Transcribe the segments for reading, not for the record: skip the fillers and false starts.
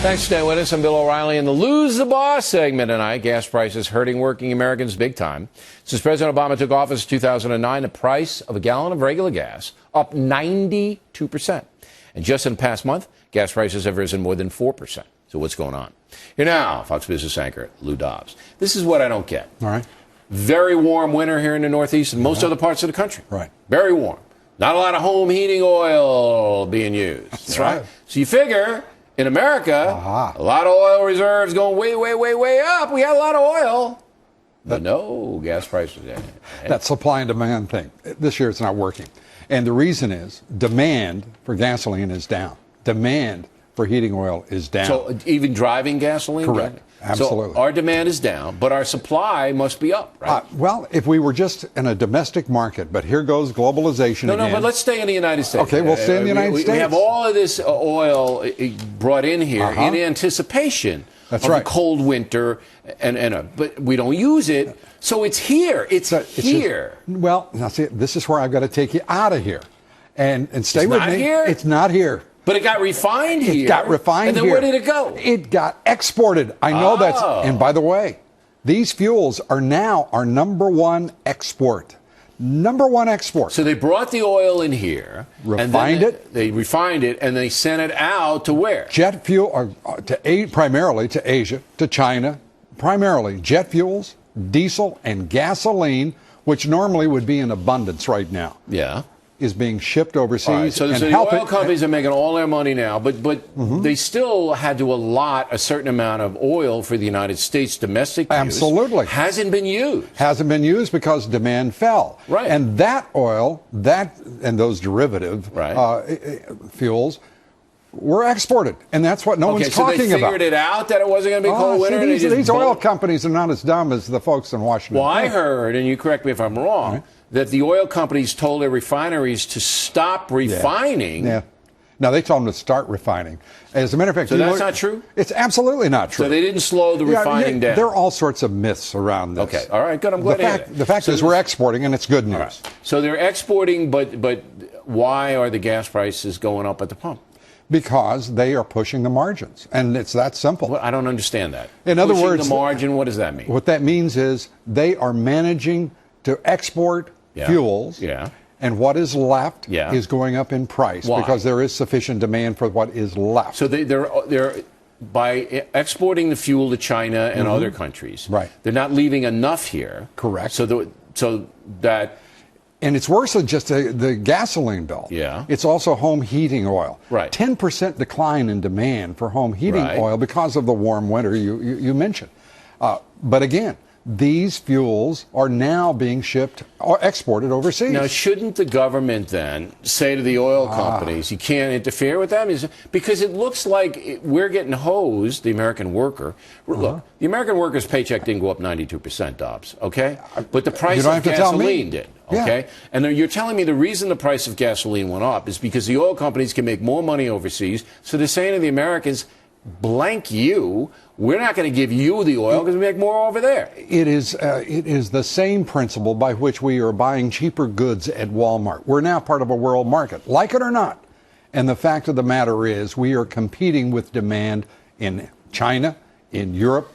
Thanks for staying with us. I'm Bill O'Reilly in the Lose the Boss segment tonight. Gas prices hurting working Americans big time. Since President Obama took office in 2009, the price of a gallon of regular gas up 92%. And just in the past month, gas prices have risen more than 4%. So what's going on? Here now, Fox Business anchor Lou Dobbs. This is what I don't get. All right. Very warm winter here in the Northeast and most other parts of the country. Right. Very warm. Not a lot of home heating oil being used. That's right. So you figure in America, a lot of oil reserves going way up. We got a lot of oil. But no, gas prices. That supply and demand thing. This year it's not working. And the reason is demand for gasoline is down. Demand for heating oil is down. So even driving gasoline? Correct. Absolutely. So our demand is down, but our supply must be up, right? Well, if we were just in a domestic market, but here goes globalization again. No, but let's stay in the United States. Okay, we'll stay in the United States. We have all of this oil brought in here in anticipation of a cold winter, but we don't use it, so it's here. It's here. Well, now see, this is where I've got to take you out of here. And stay with me. It's not here? It's not here. But it got refined here. It got refined here. And then where did it go? It got exported. I know that's... And by the way, these fuels are now our number one export. Number one export. So they brought the oil in here. Refined it. They refined it, and they sent it out to where? Jet fuel, primarily to Asia, to China. Primarily jet fuels, diesel, and gasoline, which normally would be in abundance right now. Yeah. Is being shipped overseas. Right, so the oil companies are making all their money now, but they still had to allot a certain amount of oil for the United States domestic use. Absolutely. Hasn't been used. Hasn't been used because demand fell. Right. And that oil, and those derivative fuels were exported. And that's what no one's talking about. So they figured it out that it wasn't going to be cold winter? These oil companies are not as dumb as the folks in Washington. Well, I heard, and you correct me if I'm wrong, that the oil companies told their refineries to stop refining. Yeah. No, they told them to start refining. As a matter of fact, so that's not true? It's absolutely not true. So they didn't slow the refining down? There are all sorts of myths around this. Okay, all right, good. I'm glad to hear that. The fact is we're exporting, and it's good news. Right. So they're exporting, but why are the gas prices going up at the pump? Because they are pushing the margins, and it's that simple. Well, I don't understand that. In other words, the margin, what does that mean? What that means is they are managing to export fuels, and what is left is going up in price because there is sufficient demand for what is left. So they're by exporting the fuel to China and other countries, they're not leaving enough here. Correct. So that. And it's worse than just the gasoline bill. Yeah. It's also home heating oil. Right. 10% decline in demand for home heating oil because of the warm winter you mentioned. But again, these fuels are now being shipped or exported overseas. Now, shouldn't the government then say to the oil companies, you can't interfere with them? Because it looks like we're getting hosed, the American worker. Look, the American worker's paycheck didn't go up 92%, Dobbs, okay? But the price of gasoline did, okay? And you're telling me the reason the price of gasoline went up is because the oil companies can make more money overseas, so they're saying to the Americans, blank you, we're not going to give you the oil because we make more over there. It is the same principle by which we are buying cheaper goods at Walmart. We're now part of a world market, like it or not. And the fact of the matter is we are competing with demand in China, in Europe,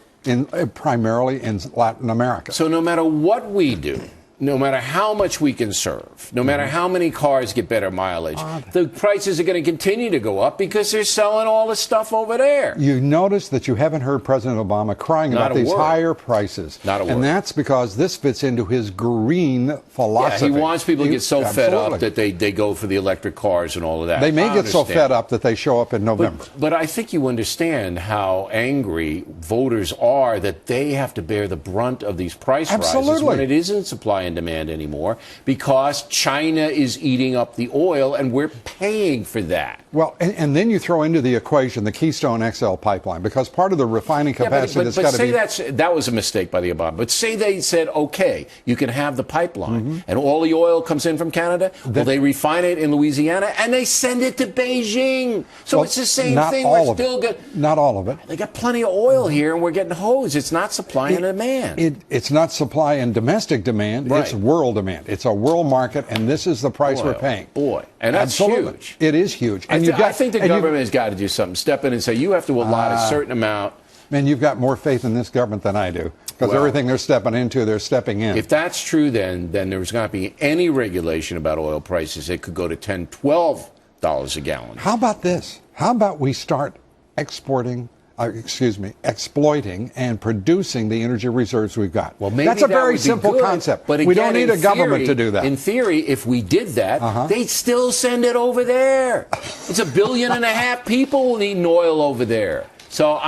primarily in Latin America. So no matter what we do, no matter how much we can serve, no matter how many cars get better mileage, the prices are going to continue to go up because they're selling all the stuff over there. You notice that you haven't heard President Obama crying about these higher prices. Not a word. And that's because this fits into his green philosophy. Yeah, he wants people to get so fed up that they go for the electric cars and all of that. They may get so fed up that they show up in November. But I think you understand how angry voters are that they have to bear the brunt of these price rises when it isn't supply and demand anymore because China is eating up the oil and we're paying for that. Well, and then you throw into the equation the Keystone XL pipeline because part of the refining capacity that's got to be... that was a mistake by the Obama. But say they said, okay, you can have the pipeline and all the oil comes in from Canada. Well, they refine it in Louisiana and they send it to Beijing. So it's the same thing. We're still not all of it. They got plenty of oil here and we're getting hosed. It's not supply and demand. It's not supply and domestic demand. It's world demand. It's a world market, and this is the price we're paying. Boy, and that's Absolutely. huge. It is huge. And I think the government has got to do something. Step in and say, you have to allot a certain amount. Man, you've got more faith in this government than I do. Because everything they're stepping into, they're stepping in. If that's true, then there's not be any regulation about oil prices. It could go to $10, $12 a gallon. How about this? How about we start exploiting and producing the energy reserves we've got? Well, maybe that's a that very would be simple good, concept. But again, we don't need a government theory, to do that. In theory, if we did that, they'd still send it over there. It's 1.5 billion people needing oil over there. So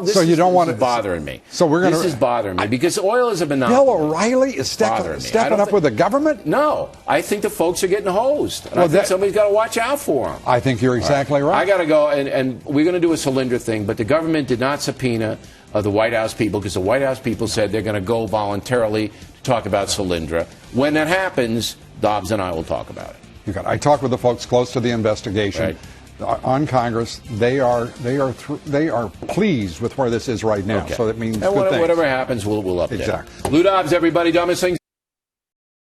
this is bothering me. So this is bothering me because oil is a monopoly. Bill O'Reilly is stepping up with the government? No, I think the folks are getting hosed, and I think somebody's got to watch out for them. I think you're exactly right. I got to go, and we're going to do a Solyndra thing, but the government did not subpoena the White House people because the White House people said they're going to go voluntarily to talk about Solyndra. When that happens, Dobbs and I will talk about it. I talked with the folks close to the investigation. Right. On Congress, they are pleased with where this is right now. Okay. So that means and good things. whatever happens, we'll update. Exactly. Lou Dobbs, everybody, dumbest things